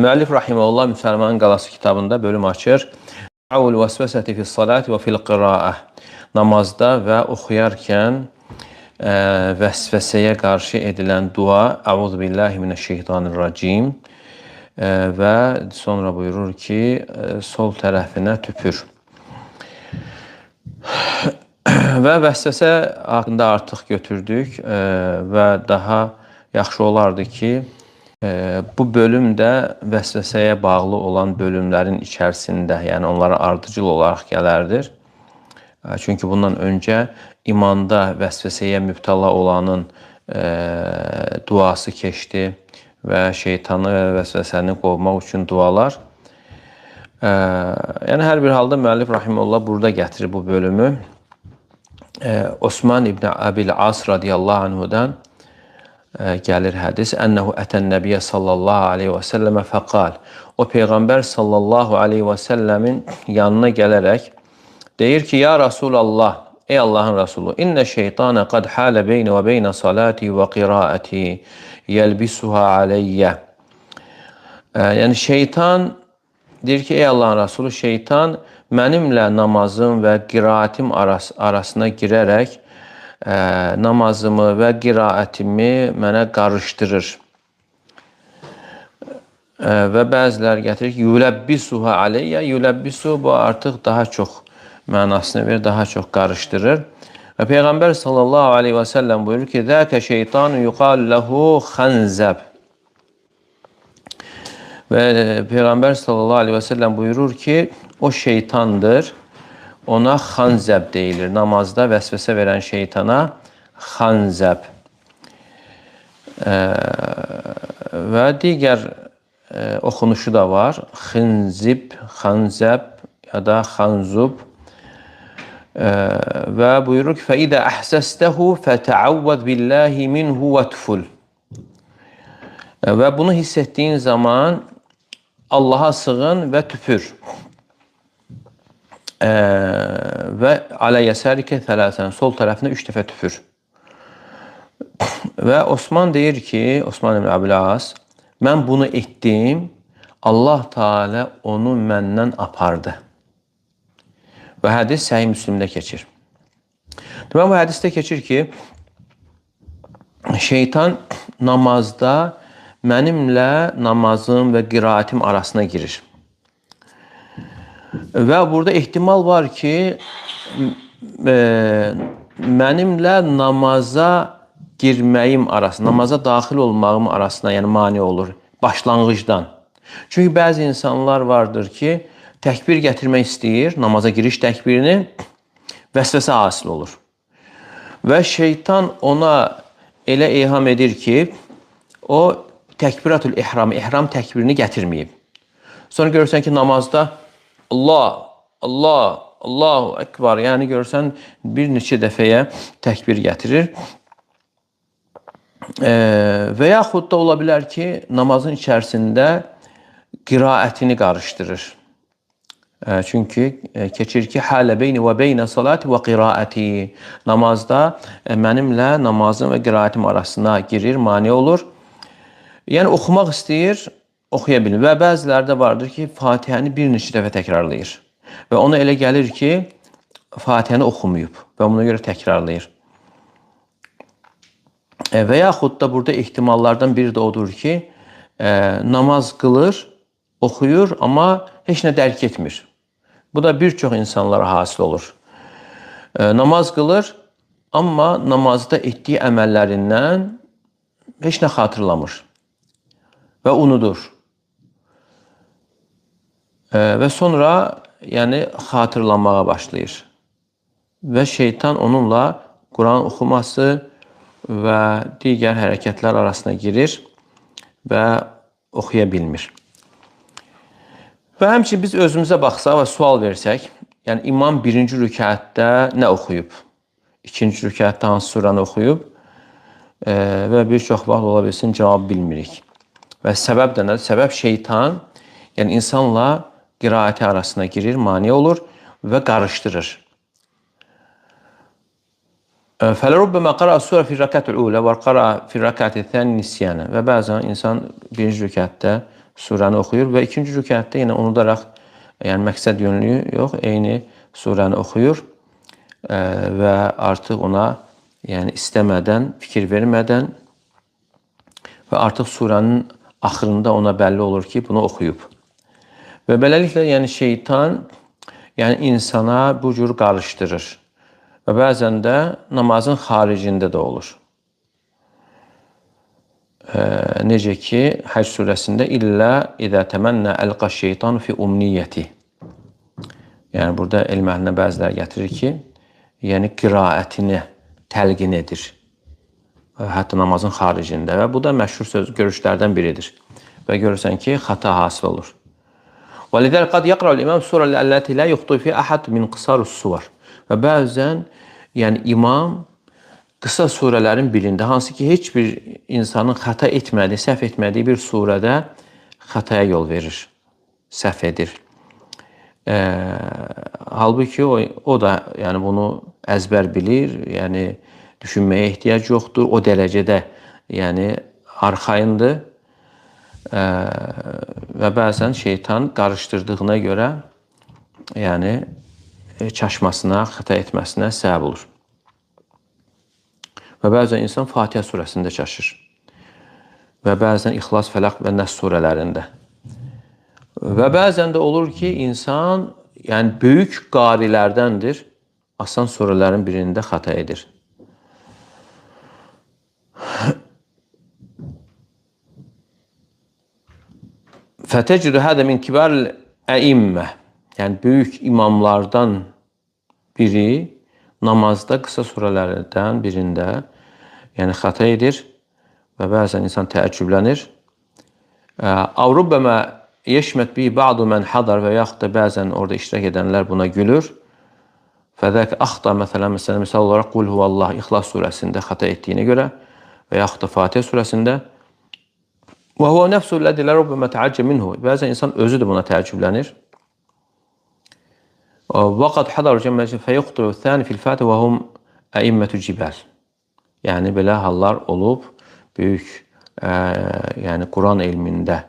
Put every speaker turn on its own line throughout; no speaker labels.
Müəllif rahimehullah Müsəlmanın qalası kitabında bölüm açır. Əvvəl vəsvəsəti fis-salati və fil-qiraə. Namazda və oxuyarkən vəsvəsəyə qarşı edilən dua Əuzubillahi mineşşeytanirracim və sonra buyurur ki, sol tərəfinə tüpür. Və vəsvəsə haqqında artıq götürdük və daha yaxşı olardı ki, bu bölüm də vəsvəsəyə bağlı olan bölümlərin içərisində, yəni onlara ardıcıl olaraq gələrdir. Çünki bundan öncə imanda vəsvəsəyə mübtəla olanın duası keçdi və şeytanı vəsvəsəni qovmaq üçün dualar. Yəni hər bir halda müəllif rahimehullah burada gətirir bu bölümü. Osman ibn Abil As radiyallahu anhudan gəlir hədis. Ənəhu ətən nəbiyyə sallallahu aleyhi və səlləmə fəqal. O Peyğəmbər sallallahu aleyhi və səlləmin yanına gələrək deyir ki, ya Rasulallah, ey Allahın Rasulü, İnnə şeytanə qad halə beynə və beynə salati və qiraəti yəlbisuha aleyyə. Yəni şeytan deyir ki, ey Allahın Rasulü, şeytan mənimlə namazım və qiraətim arasına girərək namazımı və qiraətimi mənə qarışdırır. Və bəzilər gətirir ki, yuləbbisuha aleyyə. Yuləbbisu bu artıq daha çox mənasını verir, daha çox qarışdırır. Və Peyğəmbər sallallahu aleyhi və səlləm buyurur ki, Zəkə şeytanu yuqal ləhu xənzəb. Və Peyğəmbər sallallahu aleyhi və səlləm buyurur ki, o şeytandır. Ona xanzəb deyilir. Namazda vəsvəsə verən şeytana xanzəb. Və digər oxunuşu da var. Xinzib, xanzəb ya da xanzub. Və buyurur ki, فَإِذَا أَحْسَسْتَهُ فَتَعَوَّذْ بِاللّٰهِ مِنْهُ وَتْفُلْ. Və bunu hiss etdiyin zaman Allaha sığın və tüpür. Və alə yəsərikə thələsən, sol tərəfinə 3 dəfə tüpür. Və Osman deyir ki, Osman ibn Abil As, mən bunu etdim, Allah Teala onu məndən apardı. Və hədis Səhih Müslimdə keçir. Demək, bu hədisdə keçir ki, şeytan namazda mənimlə namazım və qiraətim arasına girir. Və burada ehtimal var ki, mənimlə namaza girməyim arasına, namaza daxil olmağım arasına, yəni mane olur, başlanğıcdan. Çünki bəzi insanlar vardır ki, təkbir gətirmək istəyir, namaza giriş təkbirini, vəsvəsə hasil olur. Və şeytan ona elə eyham edir ki, o təkbiratul ihram, ihram təkbirini gətirməyib. Sonra görürsən ki, namazda Allah, Allah, Allahu Ekber, yəni görürsən bir neçə dəfəyə təkbir gətirir. Və yaxud da ola bilər ki, namazın içərisində qiraətini qarışdırır. Çünki keçir ki, hələ beyni və beynə salati və qiraəti. Namazda mənimlə namazım və qiraətim arasına girir, mane olur. Yəni oxumaq istəyir, oxuya bilir. Və bəzilərdə vardır ki, Fatihəni bir neçə dəfə təkrarlayır. Və ona elə gəlir ki, Fatihəni oxumayıb və buna görə təkrarlayır. Və yaxud da burada ehtimallardan biri də odur ki, namaz qılır, oxuyur, amma heç nə dərk etmir. Bu da bir çox insanlara hasil olur. Namaz qılır, amma namazda etdiyi əməllərindən heç nə xatırlamır və unudur. Və sonra yəni xatırlanmağa başlayır. Və şeytan onunla Quran oxuması və digər hərəkətlər arasına girir və oxuya bilmir. Və həmçinin biz özümüzə baxsaq və sual versək, yəni imam birinci rükətdə nə oxuyub? İkinci rükətdə hansı suranı oxuyub? Və bir çox vaxt ola bilsin cavab bilmirik. Və səbəb də nədir? Səbəb şeytan, yəni insanla qiraəti arasına girir, mane olur və qarışdırır. فَلَرُبَّمَا قَرَأَ السُّورَ فِي الرَّكَعَةِ الْأُولَى وَقَرَأَ فِي الرَّكَعَةِ الثَّانِيَةِ نِسْيَانًا. Və bəzən insan birinci rükətdə surəni oxuyur və ikinci rükətdə yenə unudaraq, yəni məqsəd yönlü yox, eyni surəni oxuyur və artıq ona yəni istəmədən, fikir vermədən və artıq surənin axırında ona bəlli olur ki, bunu oxuyub. Və beləliklə, yəni şeytan yəni insana bu cür qarışdırır və bəzən də namazın xaricində də olur. Necə ki, Həcc surəsində illə idə təmənnə əlqa şeytan fi umniyyəti. Yəni, burada elm əhlinə bəziləri gətirir ki, yəni qiraətini təlqin edir. Hətta namazın xaricində və bu da məşhur görüşlərdən biridir. Və görürsən ki, xata hasil olur. وَلِذَلْ قَدْ يَقْرَوْ الْإِمَامِ سُورَ الَّتِي لَا يُخْطِئُ فِيهَا أَحَدٌ مِنْ قِصَارِ السُّوَرِ. Və bəzən yəni imam qısa surələrin birində, hansı ki, heç bir insanın xəta etmədiyi, səhv etmədiyi bir surədə xətaya yol verir, səhv edir. Halbuki o da yəni bunu əzbər bilir, yəni düşünməyə ehtiyac yoxdur, o dərəcədə yəni arxayındır və bəzən şeytan qarışdırdığına görə yəni çaşmasına, xəta etməsinə səbəb olur. Və bəzən insan Fatihə surəsində çaşır və bəzən İxlas, Fələq və Nəs surələrində. Və bəzən də olur ki, insan yəni böyük qarilərdəndir, asan surələrin birində xəta edir. Fətəcidu hədə min kibar əimmə, yəni böyük imamlardan biri namazda qısa surələrdən birində yəni xəta edir və bəzən insan təəccüblənir. Avrubbəmə yeşmət bi ba'du mən hadar və yaxud da bəzən orada iştirak edənlər buna gülür. Fədək axta məsələn, misal olaraq qul huvallah İxlas surəsində xəta etdiyinə görə və yaxud da Fatihə surəsində və huvə nəfsu lədi lərubbəmə təəccə minhu. Bəzən insan özü də buna təəccüblənir. وقد حضر جمع فيخطئ الثاني في الفاتحة وهم أئمة الجبال. Yəni belə hallar olub, böyük yəni Quran elmində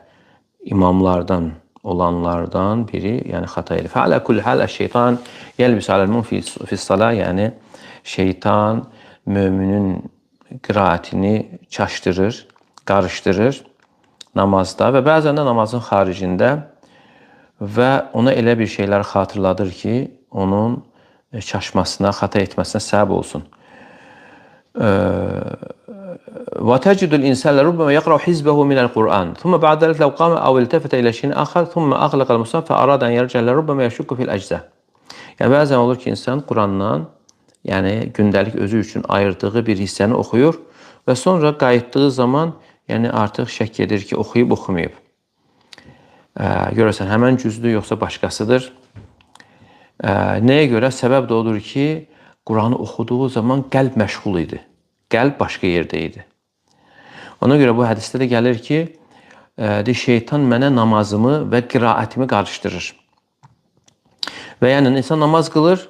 imamlardan olanlardan biri yəni xəta edir. Fəalə kulli hal şeytan yəlbis aləl-mum fis-salah, yəni şeytan möminin qiraətini çaşdırır, qarışdırır namazda və bəzən də namazın xaricində və ona elə bir şeylər xatırladır ki, onun çaşmasına, xəta etməsinə səbəb olsun. وتجد الإنسان لربما يقرأ حزبه من القرآن ثم بعد ذلك لو قام أو التفت إلى شيء آخر ثم أغلق المصحف فأراد أن يرجع لربما يشك في الأجزاء. Yəni bəzən olur ki, insan Qurandan, yəni gündəlik özü üçün ayırdığı bir hissəni oxuyur və sonra qayıtdığı zaman yəni artıq şək edir ki, oxuyub oxumayıb. Görürsən, həmən cüzdür, yoxsa başqasıdır. Nəyə görə? Səbəb də odur ki, Quranı oxuduğu zaman qəlb məşğul idi. Qəlb başqa yerdə idi. Ona görə bu hədisdə də gəlir ki, şeytan mənə namazımı və qiraətimi qarışdırır. Və yəni, insan namaz qılır,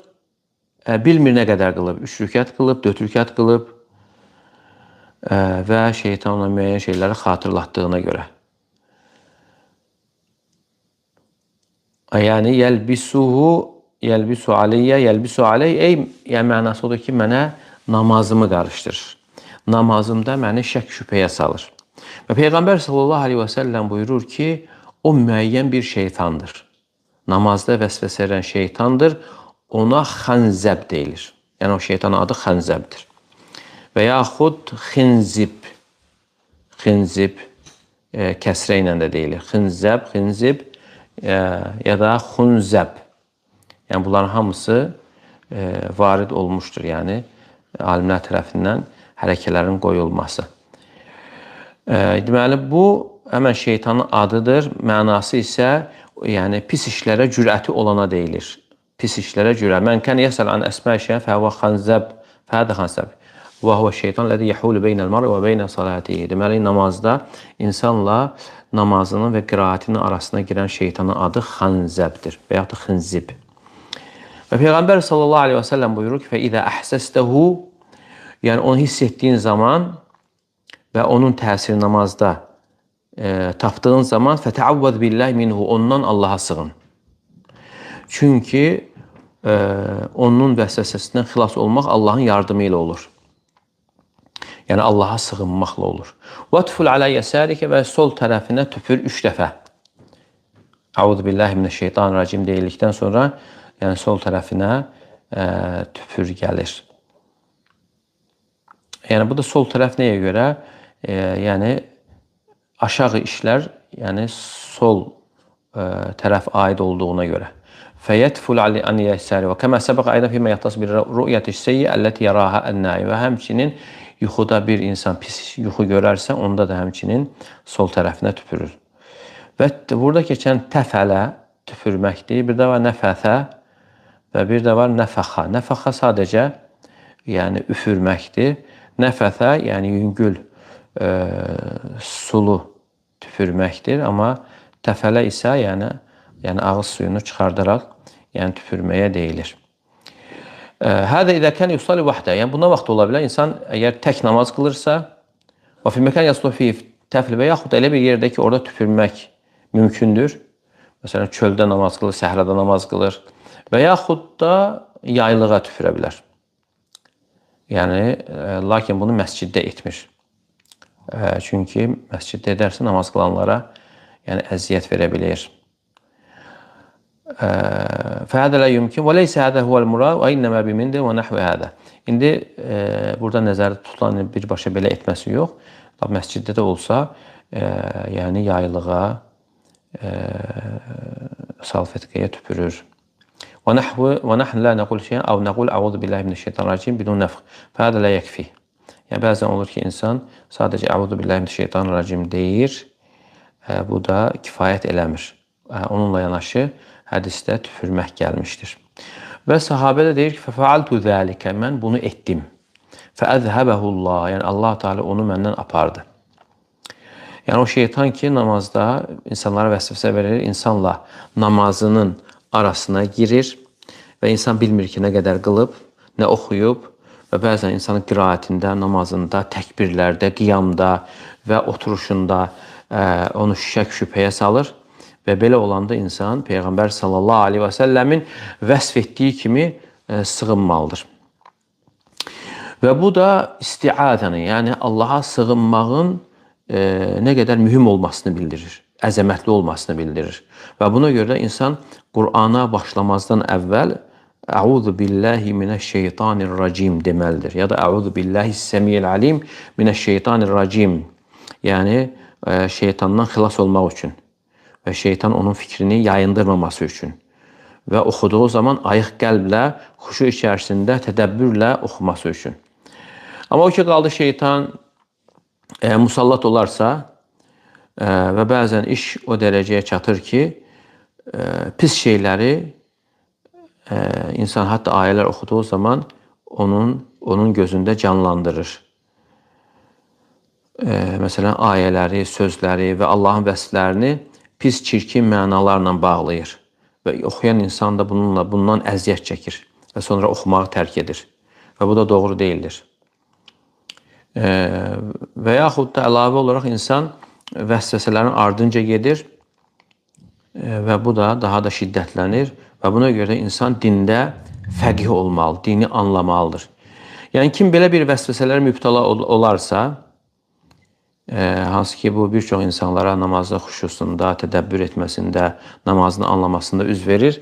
bilmir nə qədər qılıb. 3 rükət qılıb, 4 rükət qılıb və şeytan ona müəyyən şeyləri xatırlatdığına görə. Yəni, yəlbisu aleyyə, yəlbisu aleyh, yəni mənası odur ki, mənə namazımı qarışdırır. Namazımda məni şək şübhəyə salır. Və Peyğəmbər sallallahu aleyhi və səlləm buyurur ki, o müəyyən bir şeytandır. Namazda vəsvəsə edən şeytandır, ona xənzəb deyilir. Yəni, o şeytanın adı xənzəbdir. Və yaxud xinzib, xinzib kəsrə ilə də deyilir. Xinzəb, xinzib ya da xunzəb. Yəni, bunların hamısı varid olmuşdur, yəni alimlər tərəfindən hərəkələrin qoyulması. Deməli, bu həmən şeytanın adıdır, mənası isə yəni pis işlərə cürəti olana deyilir. Pis işlərə cürət. Mən kən yəsəl an əsmə şəyə fəhvə xanzəb, fəhədə xanzəb. Və huvə şeytan lədi yəhulu beynəl marı və beynə salatihi. Deməli, namazda insanla namazının və qiraətinin arasına girən şeytanın adı xanzəbdir və yaxud da xinzib. Və Peyğəmbər sallallahu aleyhi və səlləm buyurur ki, فَإِذَا أَحْسَسْتَهُ, yəni onu hiss etdiyin zaman və onun təsiri namazda tapdığın zaman fətəavvəz billahi minhu, ondan Allaha sığın. Çünki onun vəsvəsəsindən xilas olmaq Allahın yardımı ilə olur. Yəni Allaha sığınmaqla olur. Vətful alə yəsərikə, və sol tərəfinə tüpür 3 dəfə. Əuzu billahi minəşşeytanirracim deyildikdən sonra yəni sol tərəfinə tüpür gəlir. Yəni bu da sol tərəf nəyə görə? Yəni aşağı işlər, yəni sol tərəf aid olduğuna görə. Fəyətful an yəsəri və kəmə səbəq aydan fīmə yəxtas bir rü'yəti seyyi əlləti yərahə ən-nai, və həmçinin yuxuda bir insan pis yuxu görərsə, onda da həmçinin sol tərəfinə tüpürür. Və burada keçən təfələ tüpürməkdir, bir də var nəfəthə və bir də var nəfəxa. Nəfəxa sadəcə yəni üfürməkdir. Nəfəthə yəni yüngül, sulu tüpürməkdir, amma təfələ isə yəni ağız suyunu çıxardaraq yəni tüpürməyə deyilir. Hədə idə kən yusalli vahdə, yəni buna vaxt ola bilər. İnsan əgər tək namaz qılırsa və fi məkan yaslu fi təfli, və yaxud elə bir yerdə ki, orada tüpürmək mümkündür. Məsələn, çöldə namaz qılır, səhrada namaz qılır və yaxud da yaylığa tüpürə bilər. Yəni, lakin bunu məsciddə etmir. Çünki məsciddə edərsə namaz qılanlara yəni əziyyət verə bilir. Fəhədə lə yümkün və leysə hədə huvəl murad və innəmə bimində və nəhvə hədə. İndi burada nəzərdə tutulan birbaşa belə etməsi yox. Məsciddə də olsa, yəni yaylığa, salfetkaya tüpürür. Və nəhn lə nəqul şeyən, əv nəqul əvəzu billahi minəşşeytanirracim bidun nəfq. Fəhədə lə yəkfi. Yəni, bəzən olur ki, insan sadəcə əvəzu billahi minəşşeytanirracim deyir, bu da kifayət eləmir. Onunla yanaşı hədisdə tüpürmək gəlmişdir. Və sahabə də deyir ki, fəfəaltu zəlikə, mən bunu etdim. Fəəzhəbəhullah, yəni Allah Teala onu məndən apardı. Yəni o şeytan ki, namazda insanlara vəsvəsə verir, insanla namazının arasına girir və insan bilmir ki, nə qədər qılıb, nə oxuyub və bəzən insanın qiraətində, namazında, təkbirlərdə, qiyamda və oturuşunda onu şək-şübhəyə salır. Və belə olanda insan Peyğəmbər sallallahu aleyhi və səlləmin vəsf etdiyi kimi sığınmalıdır. Və bu da istiadəni, yəni Allaha sığınmağın nə qədər mühüm olmasını bildirir, əzəmətli olmasını bildirir. Və buna görə insan Qur'ana başlamazdan əvvəl Əuzu billahi minəşşeytanirracim deməlidir. Ya da Əuzu billahi səmiyil alim minəşşeytanirracim. Yəni şeytandan xilas olmaq üçün və şeytan onun fikrini yayındırmaması üçün və oxuduğu zaman ayıq qəlblə, xuşu içərisində, tədəbbürlə oxuması üçün. Amma o ki, qaldı şeytan musallat olarsa və bəzən iş o dərəcəyə çatır ki, pis şeyləri insan hətta ayələr oxuduğu zaman onun gözündə canlandırır. Məsələn, ayələri, sözləri və Allahın vəsflərini pis, çirkin mənalarla bağlayır və oxuyan insan da bundan əziyyət çəkir və sonra oxumağı tərk edir və bu da doğru deyildir. Və yaxud da əlavə olaraq insan vəsvəsələrin ardınca gedir və bu da daha da şiddətlənir və buna görə insan dində fəqih olmalı, dini anlamalıdır. Yəni, kim belə bir vəsvəsələrə mübtəla olarsa, hansı ki, bu bir çox insanlara namazda xuşusunda, tədəbbür etməsində, namazını anlamasında üz verir.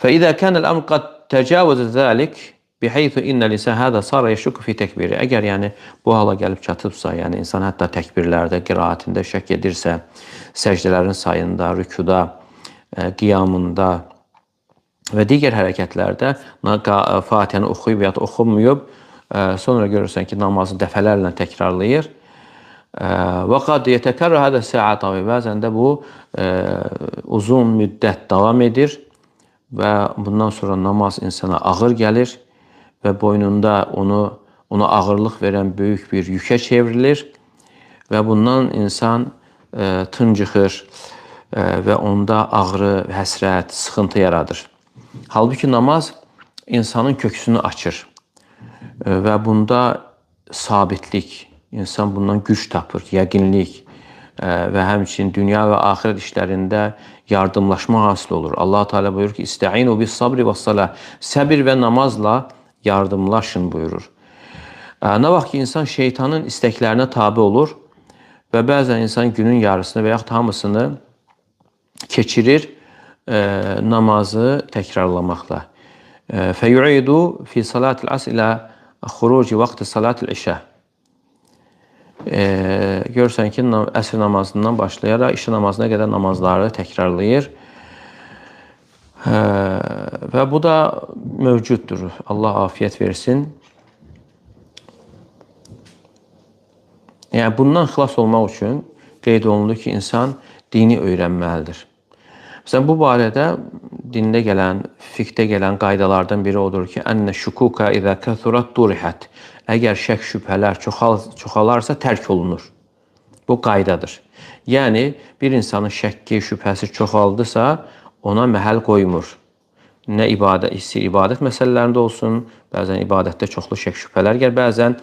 فَإِذَا كَانَ الْأَمْرُ قَدْ تَجَاوَزَ ذَلِكَ بِحَيْثُ إِنَّ لِسَانَ هَذَا صَارَ يَشُكُّ فِي تَكْبِيرِ. Əgər yəni bu hala gəlib çatıbsa, yəni insan hətta təkbirlərdə, qiraətində şək edirsə, səcdələrin sayında, rükuda, qiyamında və digər hərəkətlərdə Fatihəni oxuyub ya da oxunmayıb, sonra görürsən ki, namazı dəfələrlə təkrarlayır. Və qad yetəkərrə hədə sə'atavi, bəzən də bu uzun müddət davam edir və bundan sonra namaz insana ağır gəlir və boynunda ona ağırlıq verən böyük bir yükə çevrilir və bundan insan tıncıxır və onda ağrı, həsrət, sıxıntı yaradır. Halbuki namaz insanın köksünü açır və bunda sabitlik, insan bundan güc tapır, yəqinlik, və həmçinin dünya və axirət işlərində yardımlaşma hasil olur. Allah Teala buyurur ki, "İstəinu bis-sabri və-salah." Səbir və namazla yardımlaşın buyurur. Nə vaxt ki, insan şeytanın istəklərinə tabe olur və bəzən insan günün yarısını və yaxud hamısını keçirir namazı təkrarlamaqla. Fəyu'idu fi salatil asr ilə xuruci vaxtı salatil işə. Görürsən ki, əsr namazından başlayaraq işə namazına qədər namazları təkrarlayır. Və bu da mövcuddur. Allah afiyet versin. Yəni, bundan xilas olmaq üçün qeyd olundu ki, insan dini öyrənməlidir. Məsələn, bu barədə dində gələn, fiqdə gələn qaydalardan biri odur ki, "Ənə şukuka izə kəsurat durihət." Əgər şək şübhələr çoxalarsa tərk olunur. Bu qaydadır. Yəni, bir insanın şəkki, şübhəsi çoxaldısa, ona məhəl qoymur. Nə ibadət məsələlərində olsun, bəzən ibadətdə çoxlu şək şübhələr gəlir, bəzən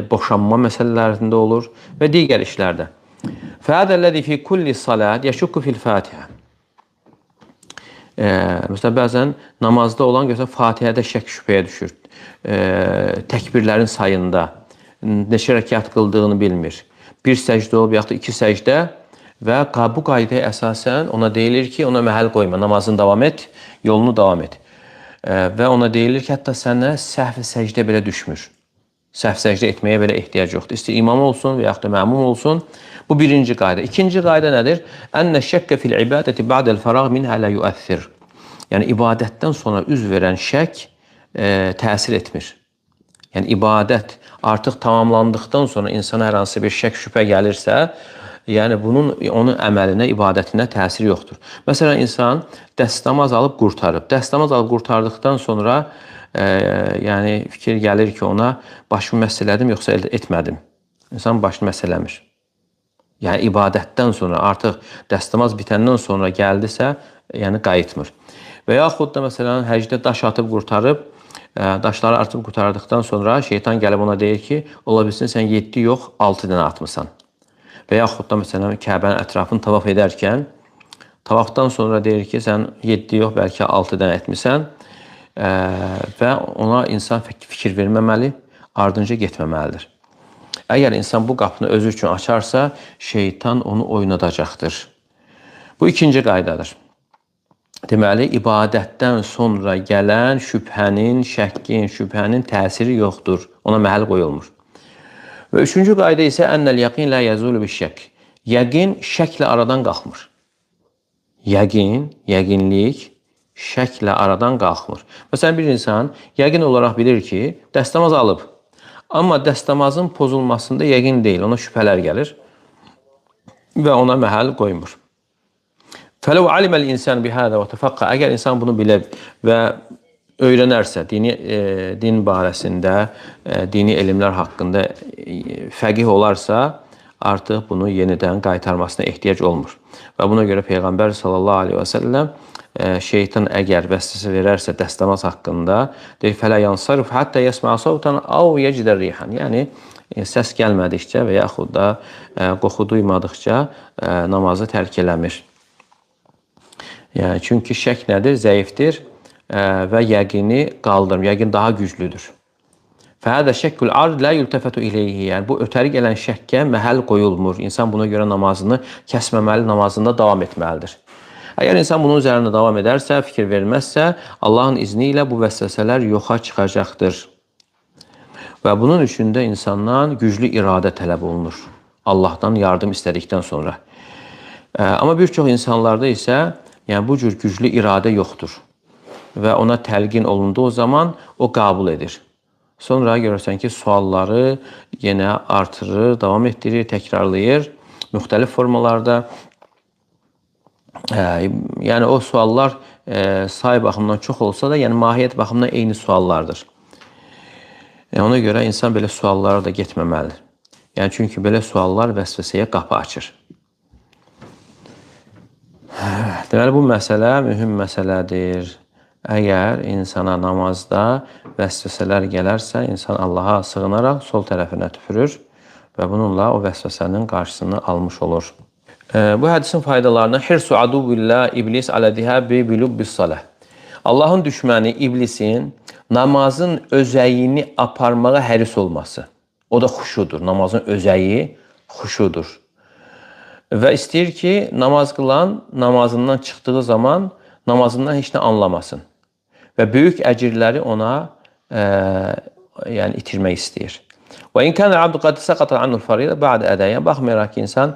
boşanma məsələlərində olur və digər işlərdə. Fəhədəlləzi fi kulli salat yəşukku fil Fatihə. Məsələn, bəzən namazda olan görsən, Fatihədə şək şübhəyə düşür. Təkbirlərin sayında neçə rəkat qıldığını bilmir. Bir səcdə olub, yaxud da 2 səcdə və bu qaydaya əsasən ona deyilir ki, ona məhəl qoyma, namazını davam et, yolunu davam et. Və ona deyilir ki, hətta sənə səhv səcdə belə düşmür. Səhv səcdə etməyə belə ehtiyac yoxdur. İstəyir imam olsun və yaxud da məmum olsun. Bu birinci qayda. İkinci qayda nədir? Ənə şəkkə fil ibadəti ba'dəl fəraq minhə lə yuəthir. Yəni, ibadətdən sonra üz verən şək təsir etmir. Yəni, ibadət artıq tamamlandıqdan sonra insana hər hansı bir şək şübhə gəlirsə, yəni bunun onun əməlinə, ibadətinə təsir yoxdur. Məsələn, insan dəstəmaz alıb qurtarıb. Dəstəmaz alıb qurtardıqdan sonra yəni fikir gəlir ki, ona başımı məhz elədim, yoxsa etmədim. İnsan başını məhz eləmir. Yəni, ibadətdən sonra, artıq dəstəmaz bitəndən sonra gəldisə, yəni qayıtmır. Və yaxud da, məsələn, həcdə daş atıb qurtarıb, daşları atıb qurtardıqdan sonra şeytan gəlib ona deyir ki, ola bilsin, sən 7 yox, 6 dənə atmısan. Və yaxud da, məsələn, Kəbənin ətrafını tavaf edərkən, tavafdan sonra deyir ki, sən 7 yox, bəlkə 6 dənə etmisən və ona insan fikir verməməli, ardınca getməməlidir. Əgər insan bu qapını özü üçün açarsa, şeytan onu oynadacaqdır. Bu ikinci qaydadır. Deməli, ibadətdən sonra gələn şübhənin, şəkkin, şübhənin təsiri yoxdur. Ona məhəl qoyulmur. Və üçüncü qayda isə ennel yaqin la yazulu biş-şək. Yəqin şəklə aradan qalxmır. Yəqinlik şəklə aradan qalxmır. Məsələn, bir insan yəqin olaraq bilir ki, dəstəmaz alıb. Amma dəstəmazın pozulmasında yəqin deyil, ona şübhələr gəlir və ona məhəl qoymur. Fələv aliməl insan bihədə və təfəqqə. Əgər insan bunu bilir və öyrənərsə, din barəsində, dini elmlər haqqında fəqih olarsa, artıq bunu yenidən qaytarmasına ehtiyac olmur. Və buna görə Peyğəmbər sallallahu aleyhi və səlləm şeytan əgər vəsvəsə verərsə dəstəmaz haqqında, deyir, fələ yansarif həttə yəsmə savtan av yəcidə rihan. Yəni, səs gəlmədikcə və yaxud da qoxu duymadıqca namazı tərk eləmir. Yəni, çünki şək nədir? Zəifdir və yəqini qaldırmır. Yəqin daha güclüdür. Fəhədə şəkkül ard lə yültəfətü ileyhi. Yəni, bu ötəri gələn şəkkə məhəl qoyulmur. İnsan buna görə namazını kəsməməli, namazında davam etməlidir. Əgər insan bunun üzərində davam edərsə, fikir verməzsə, Allahın izni ilə bu vəsvəsələr yoxa çıxacaqdır. Və bunun üçün də insandan güclü iradə tələb olunur. Allahdan yardım istədikdən sonra. Amma bir çox insanlarda isə yəni, bu cür güclü iradə yoxdur. Və ona təlqin olunduğu zaman o qəbul edir. Sonra görürsən ki, sualları yenə artırır, davam etdirir, təkrarlayır müxtəlif formalarda. Yəni, o suallar say baxımından çox olsa da, yəni mahiyyət baxımından eyni suallardır. Ona görə insan belə suallara da getməməlidir. Yəni, çünki belə suallar vəsvəsəyə qapı açır. Deməli, bu məsələ mühüm məsələdir. Əgər insana namazda vəsvəsələr gələrsə, insan Allaha sığınaraq sol tərəfinə tüpürür və bununla o vəsvəsənin qarşısını almış olur. Bu hədisin faydalarını hirsu aduvillah iblis alə dihabi bilubbis salah. Allahın düşməni iblisin namazın özəyini aparmağa həris olması. O da xuşudur. Namazın özəyi xuşudur. Və istəyir ki, namaz qılan namazından çıxdığı zaman namazından heç nə anlamasın. Və böyük əcirləri ona yəni itirmək istəyir. Və in kana abdu qad saqata anul farida ba'da adaya. Baxmayaraq ki, insan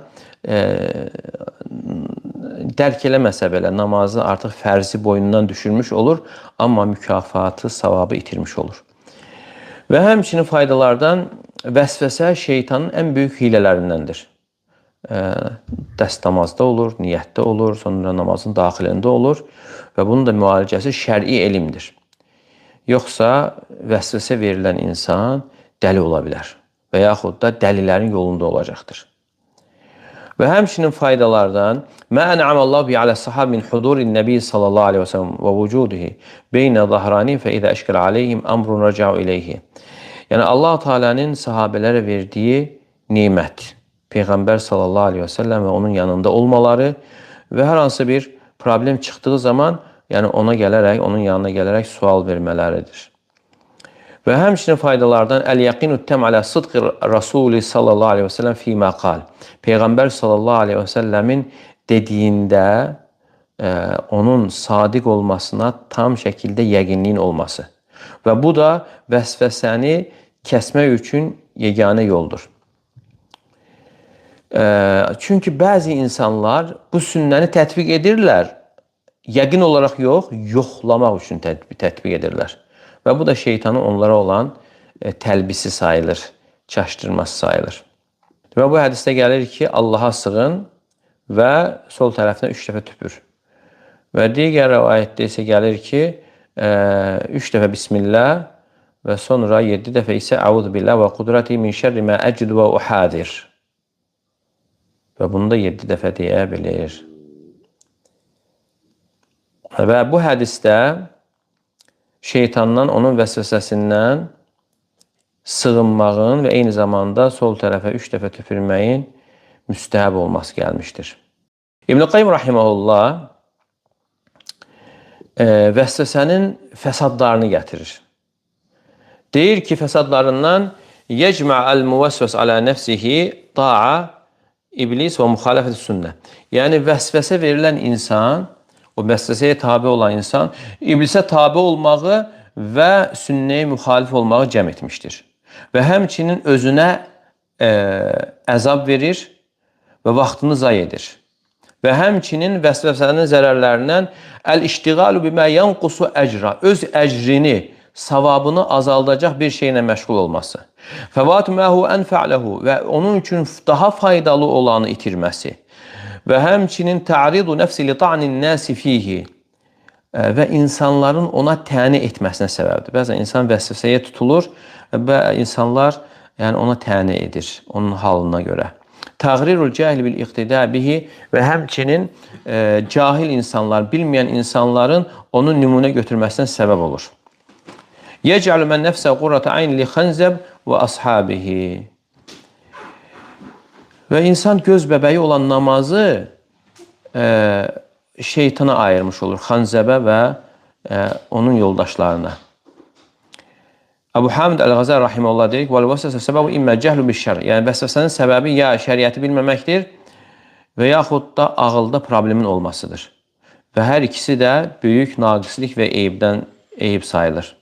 dərk eləməsə belə namazı artıq fərzi boynundan düşürmüş olur, amma mükafatı, savabı itirmiş olur. Və həmçinin faydalardan vəsvəsə şeytanın ən böyük hilələrindəndir. Dəst namazda olur, niyyətdə olur, sonra namazın daxilində olur və bunun da müalicəsi şər'i elmdir. Yoxsa vəsvəsə verilən insan dəli ola bilər və yaxud da dəlilərin yolunda olacaqdır. Və həmçinin faydalardan mə ən'amallahu bi alə sahab min hudurin nəbi sallallahu aleyhi və səlləm və vücudihi beynə zahrani fə idə əşkəl aleyhim amrun rəcəu iləyhi. Yəni Allah Teala'nın sahabelərə verdiyi nimət, Peyğəmbər sallallahu aleyhi və səlləm və onun yanında olmaları və hər hansı bir problem çıxdığı zaman yəni ona gələrək, onun yanına gələrək sual vermələridir. Və həmçinin faydalardan əl-yaqinu təm alə sıdqi Rasuli sallallahu aleyhi və səlləm fīmə qal. Peyğəmbər sallallahu aleyhi və səlləmin dediyində onun sadiq olmasına tam şəkildə yəqinliyin olması. Və bu da vəsvəsəni kəsmək üçün yeganə yoldur. Çünki bəzi insanlar bu sünnəni tətbiq edirlər. Yəqin olaraq yox, yoxlamaq üçün tətbiq edirlər. Və bu da şeytanın onlara olan təlbisi sayılır, çaşdırması sayılır. Və bu hədisdə gəlir ki, Allaha sığın və sol tərəfinə 3 dəfə tüpür. Və digər rəvayətdə isə gəlir ki, 3 dəfə Bismillah və sonra 7 dəfə isə Əuzu billah və qudrati min şərri mə əcid və uhadir. Və bunu da 7 dəfə deyə bilir. Və bu hədisdə şeytandan, onun vəsvəsəsindən sığınmağın və eyni zamanda sol tərəfə 3 dəfə tüpürməyin müstəhəb olması gəlmişdir. İbn-i Qayyim rahiməhullah vəsvəsənin fəsadlarını gətirir. Deyir ki, fəsadlarından yecma'al muvəsvəs alə nəfsihi ta'a iblis və müxalifət sünnə. Yəni, vəsvəsə verilən insan, o vəsvəsəyə tabi olan insan, iblisə tabi olmağı və sünnəyə müxalif olmağı cəm etmişdir. Və həmçinin özünə əzab verir və vaxtını zay edir. Və həmçinin vəsvəsənin zərərlərindən əl-iştiğalu bimə yanqusu əcra, öz əcrini, savabını azaldacaq bir şeylə məşğul olması. Fəvat məhu ənfa'ləhu və onun üçün daha faydalı olanı itirməsi. Və həmçinin ta'ridu nəfsi li ta'nin nəsi fihi və insanların ona təni etməsinə səbəbdir. Bəzən insan vəsvəsəyə tutulur və insanlar yəni ona təni edir, onun halına görə. Təğrirul cahil bil iqtida bihi və həmçinin cahil insanlar, bilməyən insanların onu nümunə götürməsinə səbəb olur. Yec'alu men nəfsə qurrata ayn li xanzəb və ashabihi. Və insan göz bəbəyi olan namazı şeytana ayırmış olur, xanzəbə və onun yoldaşlarına. Əbu Hamid Əl-Ğazali rahimehullah deyir ki, "Vəl-vəsvəsə səbəbu immə cəhlu biş-şər." Yəni vəsvəsənin səbəbi ya şəriəti bilməməkdir və yaxud da ağılda problemin olmasıdır. Və hər ikisi də böyük naqislik və eyib sayılır.